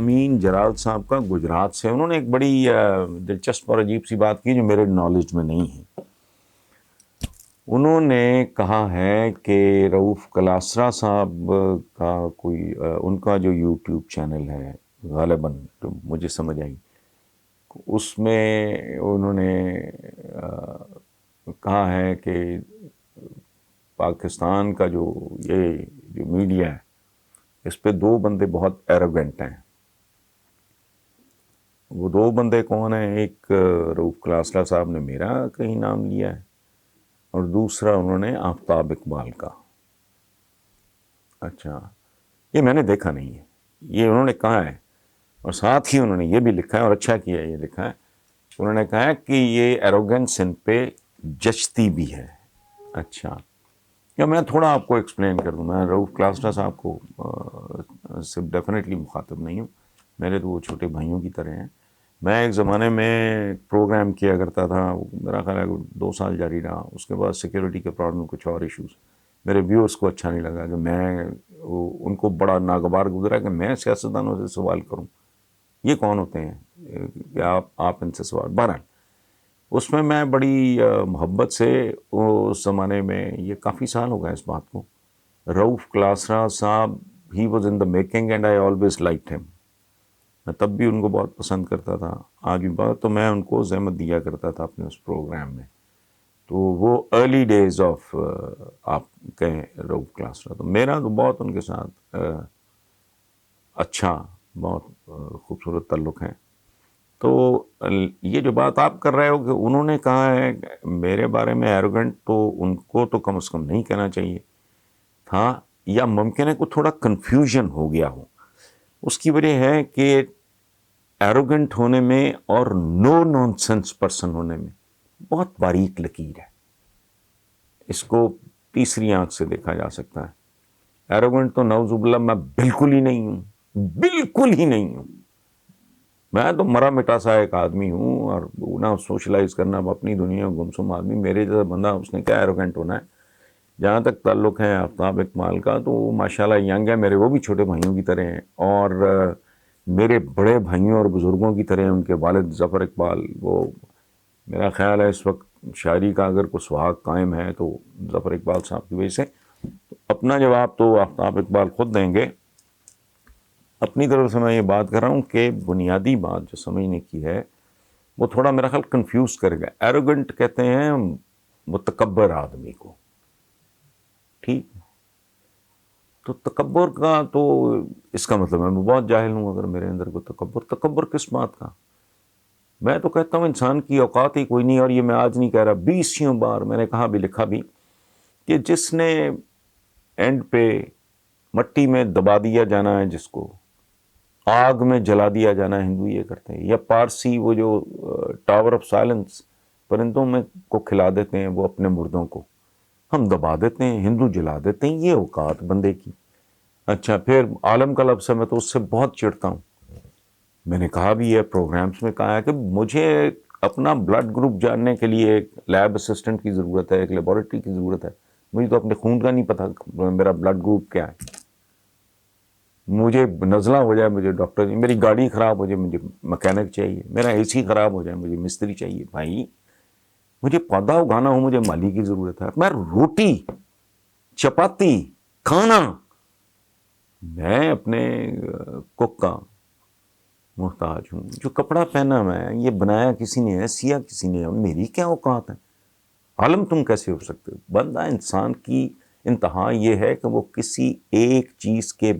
امین جلال صاحب کا گجرات سے، انہوں نے ایک بڑی دلچسپ اور عجیب سی بات کی جو میرے نالج میں نہیں ہے. انہوں نے کہا ہے کہ رؤوف کلاسرا صاحب کا کوئی ان کا جو یوٹیوب چینل ہے غالباً تو مجھے سمجھ آئی، اس میں انہوں نے کہا ہے کہ پاکستان کا جو میڈیا ہے اس پہ دو بندے بہت ایروگنٹ ہیں. وہ دو بندے کون ہیں؟ ایک رؤوف کلاسرا صاحب نے میرا کہیں نام لیا ہے اور دوسرا انہوں نے آفتاب اقبال کا. اچھا، یہ میں نے دیکھا نہیں ہے، یہ انہوں نے کہا ہے، اور ساتھ ہی انہوں نے یہ بھی لکھا ہے اور اچھا کیا یہ لکھا ہے، انہوں نے کہا ہے کہ یہ ایروگنس ان پہ جچتی بھی ہے. اچھا، یا میں تھوڑا آپ کو ایکسپلین کر دوں. میں رؤوف کلاسرا صاحب کو سے ڈیفینیٹلی مخاطب نہیں ہوں، میرے تو وہ چھوٹے بھائیوں کی طرح ہیں. میں ایک زمانے میں پروگرام کیا کرتا تھا، میرا خیال ہے 2 سال جاری رہا. اس کے بعد سیکیورٹی کے پرابلم، کچھ اور ایشوز، میرے ویورز کو اچھا نہیں لگا کہ میں ان کو بڑا ناگوار گزرا کہ میں سیاستدانوں سے سوال کروں، یہ کون ہوتے ہیں کہ آپ ان سے سوال. بہرحال اس میں بڑی محبت سے اس زمانے میں، یہ کافی سال ہو گئے اس بات کو، رؤوف کلاسرا صاحب he was in the making and I always liked ہم. میں تب بھی ان کو بہت پسند کرتا تھا، آج بھی بہت، تو میں ان کو زحمت دیا کرتا تھا اپنے اس پروگرام میں. تو وہ ارلی ڈیز آف آپ کہیں رؤوف کلاسرا، تو میرا تو بہت ان کے ساتھ اچھا، بہت خوبصورت تعلق ہے. تو یہ جو بات آپ کر رہے ہو کہ انہوں نے کہا ہے میرے بارے میں ایروگنٹ، تو ان کو تو کم از کم نہیں کہنا چاہیے تھا، یا ممکن ہے کہ تھوڑا کنفیوژن ہو گیا ہو. اس کی وجہ ہے کہ ایروگنٹ ہونے میں اور نو نان سینس پرسن ہونے میں بہت باریک لکیر ہے. اس کو تیسری آنکھ سے دیکھا جا سکتا ہے. ایروگنٹ تو نعوذ باللہ میں بالکل ہی نہیں ہوں، بالکل ہی نہیں ہوں. میں تو مرا مٹا سا ایک آدمی ہوں، اور نہ سوشلائز کرنا، اپنی دنیا گمسم آدمی. میرے جیسا بندہ اس نے کیا ایروگنٹ ہونا ہے. جہاں تک تعلق ہے آفتاب اقبال کا، تو وہ ماشاءاللہ ینگ ہے، میرے وہ بھی چھوٹے بھائیوں کی طرح ہیں، اور میرے بڑے بھائیوں اور بزرگوں کی طرح. ان کے والد ظفر اقبال، وہ میرا خیال ہے اس وقت شاعری کا اگر کوئی سہاگ قائم ہے تو ظفر اقبال صاحب کی وجہ سے. اپنا جواب تو آفتاب اقبال خود دیں گے. اپنی طرف سے میں یہ بات کر رہا ہوں کہ بنیادی بات جو سمجھنے کی ہے وہ تھوڑا میرا خیال کنفیوز کرے گا. ایروگنٹ کہتے ہیں متکبر آدمی کو، ٹھیک. تو تکبر کا تو اس کا مطلب میں بہت جاہل ہوں اگر میرے اندر کو تکبر کس بات کا. میں تو کہتا ہوں انسان کی اوقات ہی کوئی نہیں. اور یہ میں آج نہیں کہہ رہا، 20 بار میں نے کہا بھی، لکھا بھی، کہ جس نے اینڈ پہ مٹی میں دبا دیا جانا ہے، جس کو آگ میں جلا دیا جانا ہے، ہندو یہ کرتے ہیں. یا پارسی وہ جو ٹاور آف سائلنس پرندوں میں کو کھلا دیتے ہیں، وہ اپنے مردوں کو ہم دبا دیتے ہیں، ہندو جلا دیتے ہیں. یہ اوقات بندے کی. اچھا، پھر عالم کا لفظ ہے، میں تو اس سے بہت چڑھتا ہوں. میں نے کہا بھی ہے، پروگرامز میں کہا ہے کہ مجھے اپنا بلڈ گروپ جاننے کے لیے ایک لیب اسسٹنٹ کی ضرورت ہے، ایک لیبارٹری کی ضرورت ہے. مجھے تو اپنے خون کا نہیں پتہ میرا بلڈ گروپ کیا ہے. مجھے نزلہ ہو جائے مجھے ڈاکٹر، میری گاڑی خراب ہو جائے مجھے مکینک چاہیے، میرا اے سی خراب ہو جائے مجھے مستری چاہیے. بھائی مجھے پودا اگانا ہو مجھے مالی کی ضرورت ہے. میں روٹی چپاتی کھانا میں اپنے کک کا محتاج ہوں. جو کپڑا پہنا میں یہ بنایا کسی نے ہے، سیا کسی نے ہے، میری کیا اوقات ہے. عالم تم کیسے ہو سکتے ہو؟ بندہ انسان کی انتہا یہ ہے کہ وہ کسی ایک چیز کے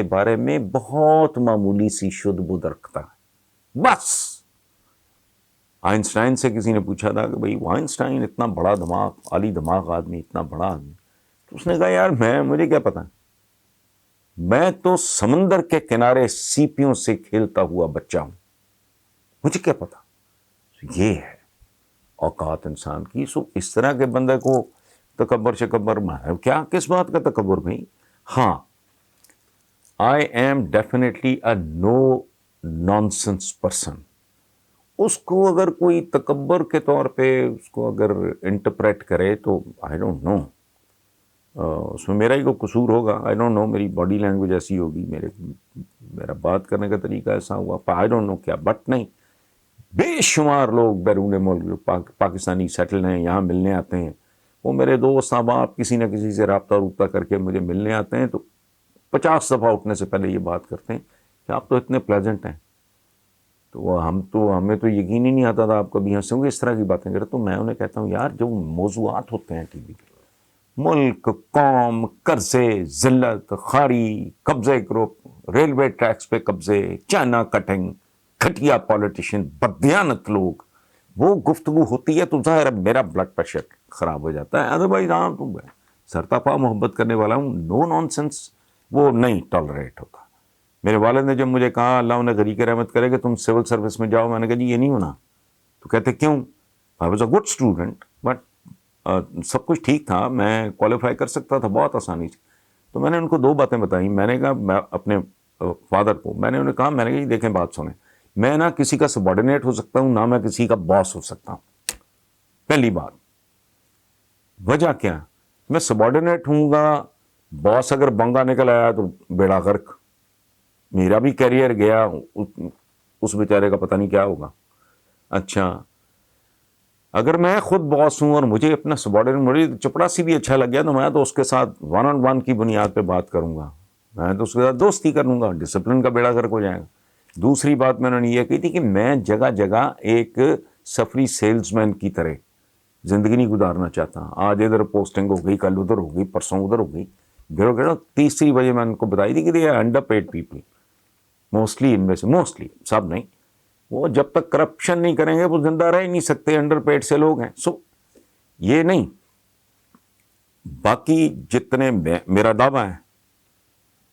بارے میں بہت معمولی سی شد بدھ رکھتا ہے، بس. آئنسٹائن سے کسی نے پوچھا تھا کہ بھئی آئنسٹائن اتنا بڑا دماغ، عالی دماغ آدمی، اتنا بڑا آدمی، تو اس نے کہا یار مجھے کیا پتا، میں تو سمندر کے کنارے سیپیوں سے کھیلتا ہوا بچہ ہوں، مجھے کیا پتا. یہ ہے اوقات انسان کی. سو اس طرح کے بندے کو تکبر شکبر کیا، کس بات کا تکبر بھائی. ہاں، I am definitely a no nonsense person. اس کو اگر کوئی تکبر کے طور پہ اس کو اگر انٹرپریٹ کرے تو آئی ڈونٹ نو. اس میں میرا ہی کوئی قصور ہوگا, آئی ڈونٹ نو, میری باڈی لینگویج ایسی ہوگی, میرا بات کرنے کا طریقہ ایسا ہوا, آئی ڈونٹ نو کیا, بٹ نہیں, بے شمار لوگ بیرون ملک جو پاکستانی سیٹل ہیں یہاں ملنے آتے ہیں, وہ میرے دوست احباب کسی نہ کسی سے رابطہ کر کے مجھے ملنے آتے ہیں, تو 50 دفعہ اٹھنے سے پہلے یہ بات کرتے ہیں کہ آپ تو اتنے پلیزنٹ ہیں. تو ہمیں تو یقین ہی نہیں آتا تھا آپ کبھی ہنسیں گے اس طرح کی باتیں کریں. تو میں انہیں کہتا ہوں یار جو موضوعات ہوتے ہیں ٹی وی پہ, ملک, قوم, قرضے, ذلت, خواری, قبضے گروپ, ریلوے ٹریکس پہ قبضے, چائنا کٹنگ, گھٹیا پالیٹیشین, بدیانت لوگ, وہ گفتگو ہوتی ہے تو ظاہر ہے میرا بلڈ پریشر خراب ہو جاتا ہے. ادروائز ہاں تو سرتاپا محبت کرنے والا ہوں, نو نان سینس وہ نہیں ٹالریٹ ہوتا. میرے والد نے جب مجھے کہا اللہ انہیں غریق رحمت کرے کہ تم سول سروس میں جاؤ, میں نے کہا جی یہ نہیں ہونا. تو کہتے کیوں؟ I was a good student, but سب کچھ ٹھیک تھا, میں کوالیفائی کر سکتا تھا بہت آسانی سے. تو میں نے ان کو 2 باتیں بتائیں. میں نے کہا میں اپنے فادر کو میں نے انہیں کہا, میں نے کہا دیکھیں بات سنیں, میں نہ کسی کا سبارڈینیٹ ہو سکتا ہوں, نہ میں کسی کا باس ہو سکتا ہوں. پہلی بات, وجہ کیا؟ میں سبارڈینیٹ ہوں گا, باس اگر بنگا نکل آیا تو بیڑا غرق, میرا بھی کیریئر گیا, اس بیچارے کا پتہ نہیں کیا ہوگا. اچھا اگر میں خود باس ہوں اور مجھے اپنا سبارڈینیٹ, مجھے چپڑاسی بھی اچھا لگ گیا تو میں تو اس کے ساتھ 1-on-1 کی بنیاد پہ بات کروں گا, میں تو اس کے ساتھ دوستی کروں گا, ڈسپلن کا بیڑا غرق ہو جائے گا. دوسری بات میں نے یہ کہی تھی کہ میں جگہ جگہ ایک سفری سیلز مین کی طرح زندگی نہیں گزارنا چاہتا. آج ادھر پوسٹنگ ہو گئی, کل ادھر ہو گئی, پرسوں ادھر ہو گئی, گھرو. تیسری وجہ میں ان کو بتائی تھی کہ یہ انڈر پیڈ پیپل, موسٹلی ان میں سے, موسٹلی سب نہیں, وہ جب تک کرپشن نہیں کریں گے وہ زندہ رہ ہی نہیں سکتے, انڈر پیڈ سے لوگ ہیں. سو یہ نہیں, باقی جتنے میرا دعویٰ ہے,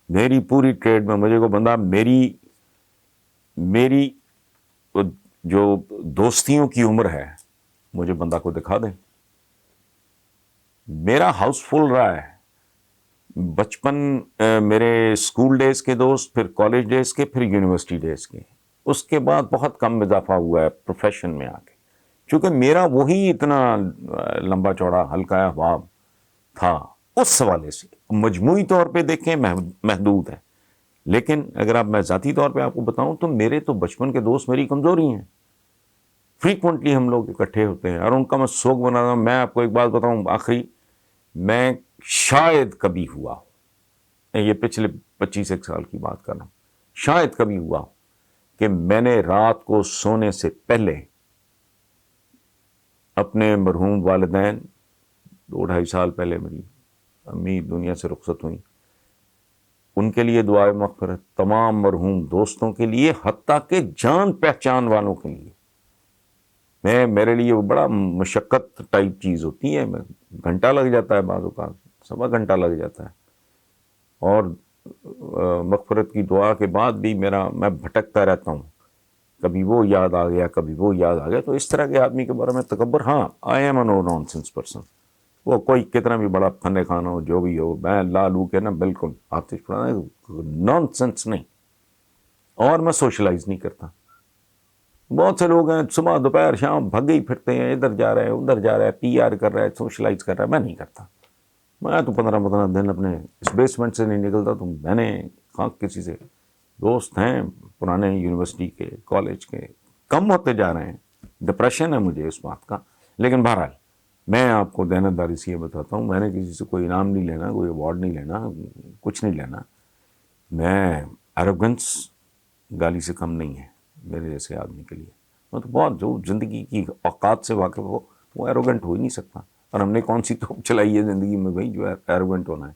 میری پوری ٹریڈ میں مجھے کو بندہ میری جو دوستیوں کی عمر ہے مجھے بندہ کو دکھا دیں. میرا ہاؤس فل رہا ہے, بچپن میرے اسکول ڈیز کے دوست, پھر کالج ڈیز کے, پھر یونیورسٹی ڈیز کے, اس کے بعد بہت کم اضافہ ہوا ہے پروفیشن میں آ کے, چونکہ میرا وہی اتنا لمبا چوڑا ہلکا احباب تھا. اس حوالے سے مجموعی طور پہ دیکھیں محدود ہے, لیکن اگر آپ میں ذاتی طور پہ آپ کو بتاؤں تو میرے تو بچپن کے دوست میری کمزوری ہیں. فریکوینٹلی ہم لوگ اکٹھے ہوتے ہیں اور ان کا میں سوگ بناتا ہوں. میں آپ کو ایک بات بتاؤں آخری, میں شاید کبھی ہوا ہو, یہ پچھلے 25 سال کی بات کر رہا ہوں, شاید کبھی ہوا ہو کہ میں نے رات کو سونے سے پہلے اپنے مرحوم والدین, 2-2.5 سال پہلے میری امی دنیا سے رخصت ہوئیں, ان کے لیے دعائے مغفرت, تمام مرحوم دوستوں کے لیے, حتیٰ کہ جان پہچان والوں کے لیے. میرے لیے وہ بڑا مشقت ٹائپ چیز ہوتی ہے, گھنٹہ لگ جاتا ہے, بعض اوقات 1.25 گھنٹہ لگ جاتا ہے, اور مغفرت کی دعا کے بعد بھی میں بھٹکتا رہتا ہوں, کبھی وہ یاد آ گیا, کبھی وہ یاد آ گیا. تو اس طرح کے آدمی کے بارے میں تکبر, ہاں I am a no nonsense person, وہ کوئی کتنا بھی بڑا فن خانہ ہو, جو بھی ہو, میں لالو کے نا بالکل آتش پڑھانا نان سینس نہیں, اور میں سوشلائز نہیں کرتا. بہت سے لوگ ہیں صبح دوپہر شام بھگے ہی پھرتے ہیں, ادھر جا رہے ہیں ادھر جا رہے ہیں, پی آر کر رہا ہے, سوشلائز کر رہا ہے. میں نہیں کرتا, میں تو 15 دن اپنے اس بیسمنٹ سے نہیں نکلتا. تو میں نے کسی سے دوست ہیں پرانے یونیورسٹی کے, کالج کے, کم ہوتے جا رہے ہیں. ڈپریشن ہے مجھے اس بات کا, لیکن بہرحال میں آپ کو دیانتداری سے یہ بتاتا ہوں, میں نے کسی سے کوئی انعام نہیں لینا, کوئی ایوارڈ نہیں لینا, کچھ نہیں لینا. میں ایروگنس گالی سے کم نہیں ہے میرے جیسے آدمی کے لیے. میں تو بہت, جو زندگی کی اوقات سے واقف ہو وہ ایروگنٹ ہو ہی نہیں سکتا. اور ہم نے کون سی توپ چلائی ہے زندگی میں بھائی جو ایروگنٹ ہونا ہے.